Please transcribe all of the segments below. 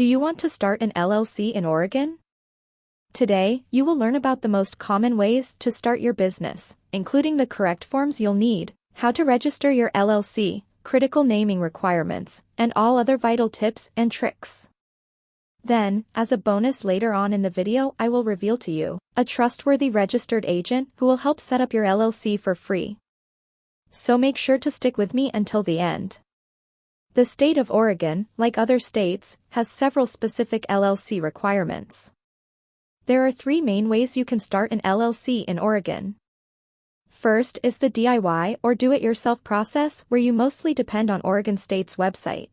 Do you want to start an LLC in Oregon? Today, you will learn about the most common ways to start your business, including the correct forms you'll need, how to register your LLC, critical naming requirements, and all other vital tips and tricks. Then, as a bonus later on in the video, I will reveal to you a trustworthy registered agent who will help set up your LLC for free. So make sure to stick with me until the end. The state of Oregon, like other states, has several specific LLC requirements. There are three main ways you can start an LLC in Oregon. First is the DIY or do-it-yourself process, where you mostly depend on Oregon State's website.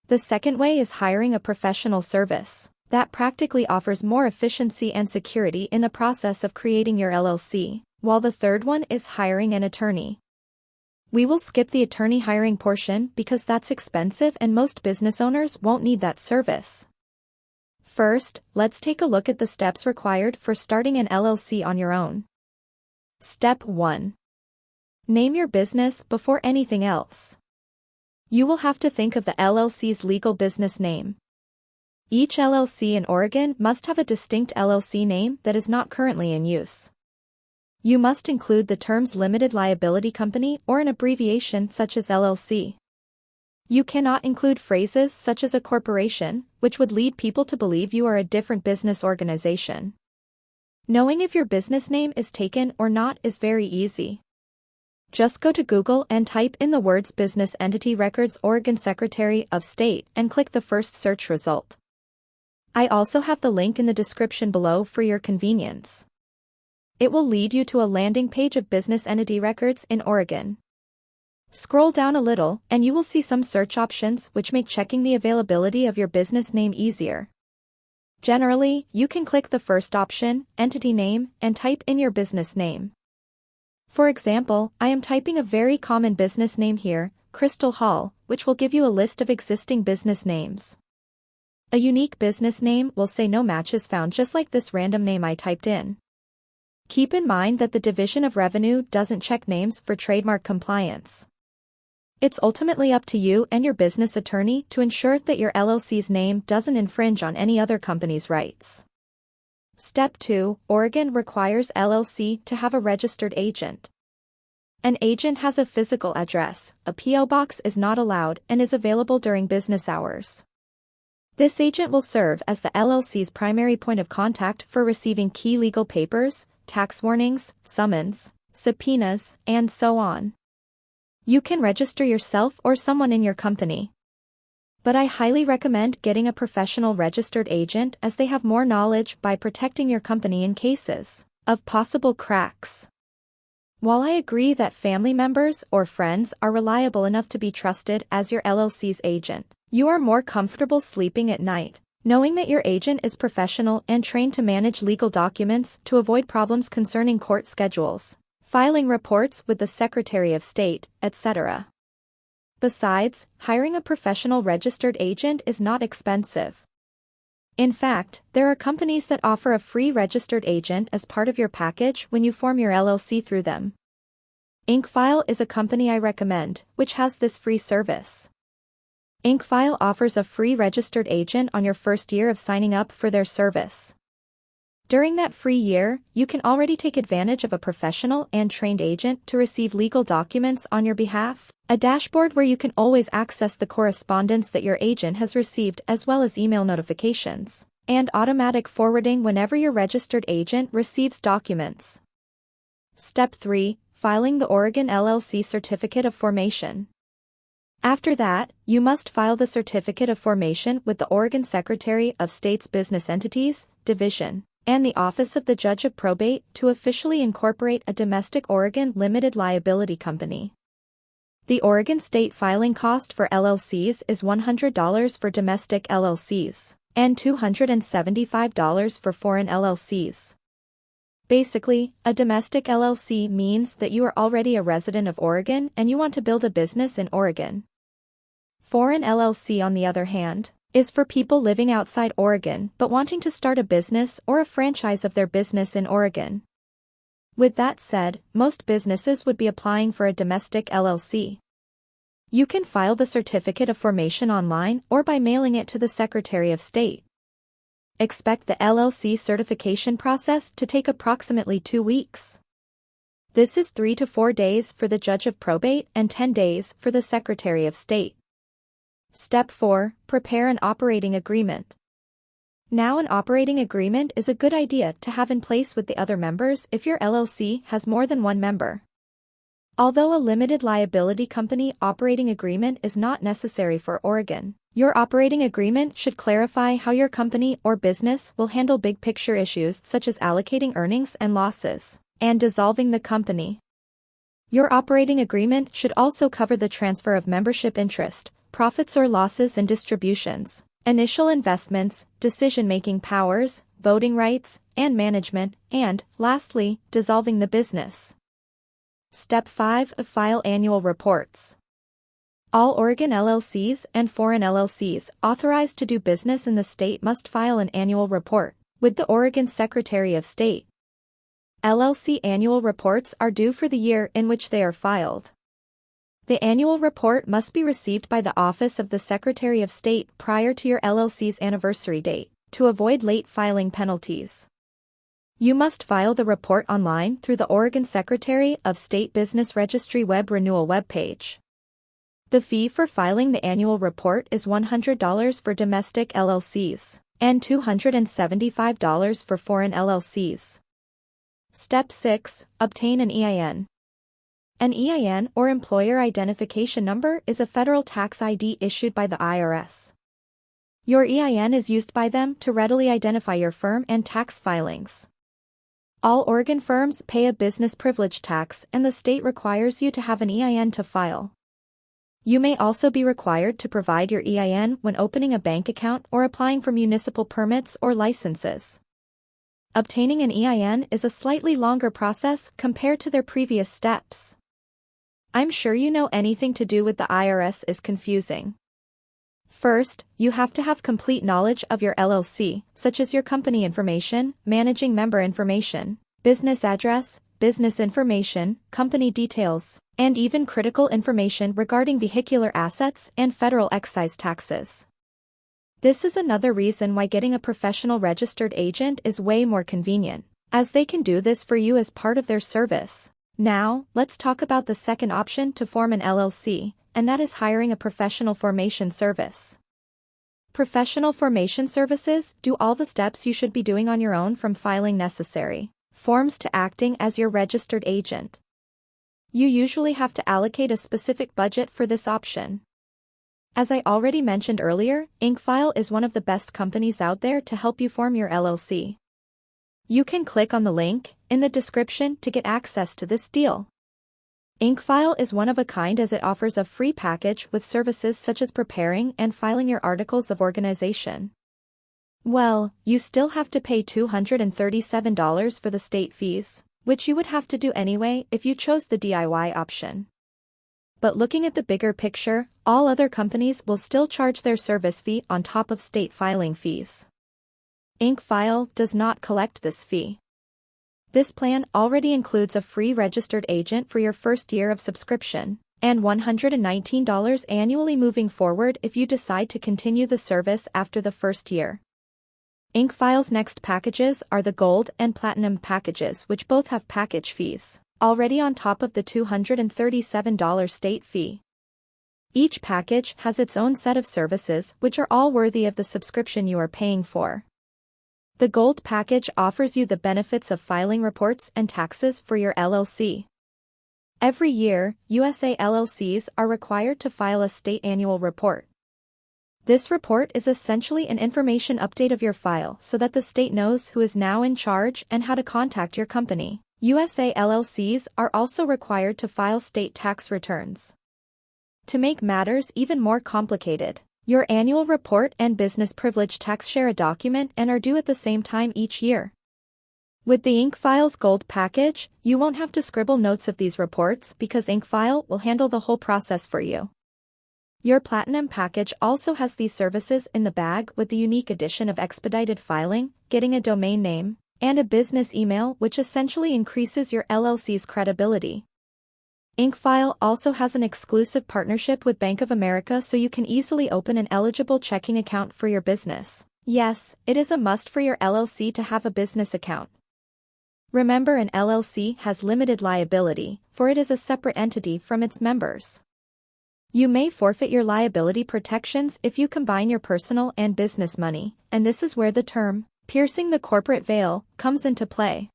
The second way is hiring a professional service that practically offers more efficiency and security in the process of creating your LLC, while the third one is hiring an attorney. We will skip the attorney hiring portion because that's expensive and most business owners won't need that service. First, let's take a look at the steps required for starting an LLC on your own. Step 1. Name your business before anything else. You will have to think of the LLC's legal business name. Each LLC in Oregon must have a distinct LLC name that is not currently in use. You must include the terms limited liability company or an abbreviation such as LLC. You cannot include phrases such as a corporation, which would lead people to believe you are a different business organization. Knowing if your business name is taken or not is very easy. Just go to Google and type in the words Business Entity Records Oregon Secretary of State and click the first search result. I also have the link in the description below for your convenience. It will lead you to a landing page of business entity records in Oregon. Scroll down a little, and you will see some search options which make checking the availability of your business name easier. Generally, you can click the first option, Entity Name, and type in your business name. For example, I am typing a very common business name here, Crystal Hall, which will give you a list of existing business names. A unique business name will say no matches found, just like this random name I typed in. Keep in mind that the Division of Revenue doesn't check names for trademark compliance. It's ultimately up to you and your business attorney to ensure that your LLC's name doesn't infringe on any other company's rights. Step 2. Oregon requires LLC to have a registered agent. An agent has a physical address, a P.O. box is not allowed, and is available during business hours. This agent will serve as the LLC's primary point of contact for receiving key legal papers, tax warnings, summons, subpoenas, and so on. You can register yourself or someone in your company. But I highly recommend getting a professional registered agent, as they have more knowledge by protecting your company in cases of possible cracks. While I agree that family members or friends are reliable enough to be trusted as your LLC's agent, you are more comfortable sleeping at night knowing that your agent is professional and trained to manage legal documents to avoid problems concerning court schedules, filing reports with the Secretary of State, etc. Besides, hiring a professional registered agent is not expensive. In fact, there are companies that offer a free registered agent as part of your package when you form your LLC through them. Incfile is a company I recommend, which has this free service. Incfile offers a free registered agent on your first year of signing up for their service. During that free year, you can already take advantage of a professional and trained agent to receive legal documents on your behalf, a dashboard where you can always access the correspondence that your agent has received, as well as email notifications, and automatic forwarding whenever your registered agent receives documents. Step 3. Filing the Oregon LLC Certificate of Formation. After that, you must file the Certificate of Formation with the Oregon Secretary of State's Business Entities Division and the Office of the Judge of Probate to officially incorporate a domestic Oregon limited liability company. The Oregon State filing cost for LLCs is $100 for domestic LLCs and $275 for foreign LLCs. Basically, a domestic LLC means that you are already a resident of Oregon and you want to build a business in Oregon. Foreign LLC, on the other hand, is for people living outside Oregon but wanting to start a business or a franchise of their business in Oregon. With that said, most businesses would be applying for a domestic LLC. You can file the certificate of formation online or by mailing it to the Secretary of State. Expect the LLC certification process to take approximately 2 weeks. This is 3 to 4 days for the Judge of Probate and 10 days for the Secretary of State. Step 4. Prepare an operating agreement. Now, an operating agreement is a good idea to have in place with the other members if your LLC has more than one member. Although a limited liability company operating agreement is not necessary for Oregon, your operating agreement should clarify how your company or business will handle big picture issues such as allocating earnings and losses, and dissolving the company. Your operating agreement should also cover the transfer of membership interest, profits or losses and distributions, initial investments, decision-making powers, voting rights, and management, and, lastly, dissolving the business. Step 5. File annual reports. All Oregon LLCs and foreign LLCs authorized to do business in the state must file an annual report with the Oregon Secretary of State. LLC annual reports are due for the year in which they are filed. The annual report must be received by the Office of the Secretary of State prior to your LLC's anniversary date, to avoid late filing penalties. You must file the report online through the Oregon Secretary of State Business Registry Web Renewal webpage. The fee for filing the annual report is $100 for domestic LLCs, and $275 for foreign LLCs. Step 6. Obtain an EIN. An EIN, or Employer Identification Number, is a federal tax ID issued by the IRS. Your EIN is used by them to readily identify your firm and tax filings. All Oregon firms pay a business privilege tax, and the state requires you to have an EIN to file. You may also be required to provide your EIN when opening a bank account or applying for municipal permits or licenses. Obtaining an EIN is a slightly longer process compared to their previous steps. I'm sure you know anything to do with the IRS is confusing. First, you have to have complete knowledge of your LLC, such as your company information, managing member information, business address, business information, company details, and even critical information regarding vehicular assets and federal excise taxes. This is another reason why getting a professional registered agent is way more convenient, as they can do this for you as part of their service. Now, let's talk about the second option to form an LLC, and that is hiring a professional formation service. Professional formation services do all the steps you should be doing on your own, from filing necessary forms to acting as your registered agent. You usually have to allocate a specific budget for this option. As I already mentioned earlier, Incfile is one of the best companies out there to help you form your LLC. You can click on the link in the description to get access to this deal. Incfile is one of a kind as it offers a free package with services such as preparing and filing your articles of organization. Well, you still have to pay $237 for the state fees, which you would have to do anyway if you chose the DIY option. But looking at the bigger picture, all other companies will still charge their service fee on top of state filing fees. Incfile does not collect this fee. This plan already includes a free registered agent for your first year of subscription, and $119 annually moving forward if you decide to continue the service after the first year. Incfile's next packages are the Gold and Platinum packages, which both have package fees, already on top of the $237 state fee. Each package has its own set of services which are all worthy of the subscription you are paying for. The Gold package offers you the benefits of filing reports and taxes for your LLC. Every year, USA LLCs are required to file a state annual report. This report is essentially an information update of your file so that the state knows who is now in charge and how to contact your company. USA LLCs are also required to file state tax returns. To make matters even more complicated, your annual report and business privilege tax share a document and are due at the same time each year. With the Incfile's Gold package, you won't have to scribble notes of these reports because Incfile will handle the whole process for you. Your Platinum package also has these services in the bag with the unique addition of expedited filing, getting a domain name, and a business email, which essentially increases your LLC's credibility. Incfile also has an exclusive partnership with Bank of America, so you can easily open an eligible checking account for your business. Yes, it is a must for your LLC to have a business account. Remember, an LLC has limited liability, for it is a separate entity from its members. You may forfeit your liability protections if you combine your personal and business money, and this is where the term, piercing the corporate veil, comes into play.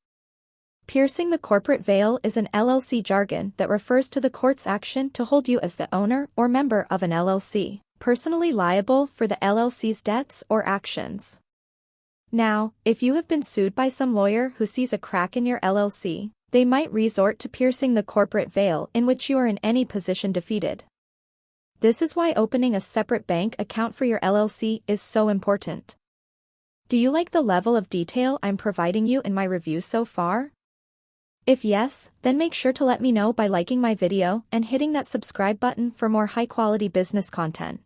Piercing the corporate veil is an LLC jargon that refers to the court's action to hold you as the owner or member of an LLC, personally liable for the LLC's debts or actions. Now, if you have been sued by some lawyer who sees a crack in your LLC, they might resort to piercing the corporate veil in which you are in any position defeated. This is why opening a separate bank account for your LLC is so important. Do you like the level of detail I'm providing you in my review so far? If yes, then make sure to let me know by liking my video and hitting that subscribe button for more high-quality business content.